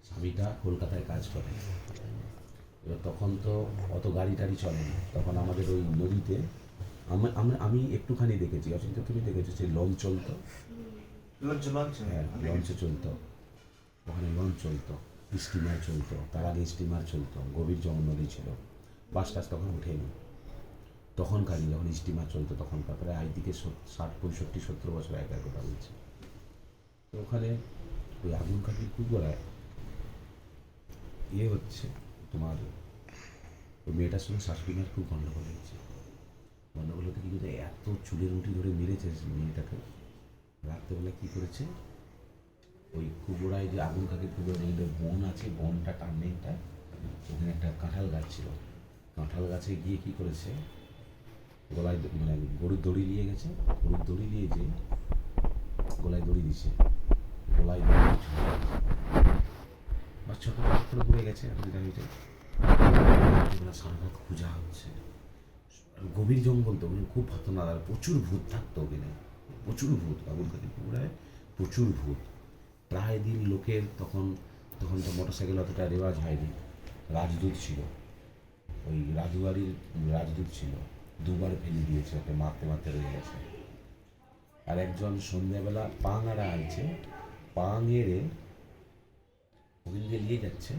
স্বামীটা কলকাতায় কাজ করে। এবার তখন তো অত গাড়ি টাড়ি চলেনি, তখন আমাদের ওই নদীতে আমি একটুখানি দেখেছি, অচিন্ত তুমি দেখেছো সেই লঞ্চ চলতো। হ্যাঁ, লঞ্চে চলতো, ওখানে লঞ্চ চলতো, স্টিমার চলতো, তার আগে স্টিমার চলতো, গভীর যমুনা নদী ছিল, বাস টাস তখন উঠেনি। তখনকারই যখন স্টিমার চলতো তখনকার, প্রায় আজ থেকে 60, 65, 70 বছর আগের কথা বলছি। তো ওখানে ওই আগুন কাঠির কুকুরায় হচ্ছে তোমার ওই মেয়েটার সঙ্গে শাশুড়ি মায়ের খুব গণ্ডগোল হয়েছে। গণ্ডগোল হতে কী করে, এত চুলের মুঠি ধরে মেরেছে মেয়েটাকে। রাত্রেবেলা কী করেছে, ওই কুকুরায় যে আগুন কাঠির কুকুরের মধ্যে বন আছে, বনটা টানলে একটা ওখানে একটা কাঁঠাল গাছ ছিল, কাঁঠাল গাছে গিয়ে কী করেছে, গলায় মানে গরুর দড়ি নিয়ে গেছে, গরুর দড়ি নিয়ে যে গলায় দড়ি দিছে, গলায় দড়ি বা ছোটো করে পড়ে গেছে। আপনি গাড়িটা সারা রাত খোঁজা হচ্ছে, গভীর জঙ্গল তো ওখানে, খুব ভাতনার, আর প্রচুর ভূত থাকতো ওখানে, প্রচুর ভূত আগুনকাঠি পুকুরায়, প্রচুর ভূত। প্রায় দিন লোকের তখন তখন তো মোটর সাইকেল অতটা রেওয়াজ হয়নি। রাজদূত ছিল, ওই রাজবাড়ির রাজদূত ছিল, দুবার ফেলে দিয়েছে ওকে, মারতে মারতে রয়ে গেছে। আর একজন সন্ধ্যাবেলা পাং আড়া আনছে, পাং এড়ে ওখান দিয়ে নিয়ে যাচ্ছে,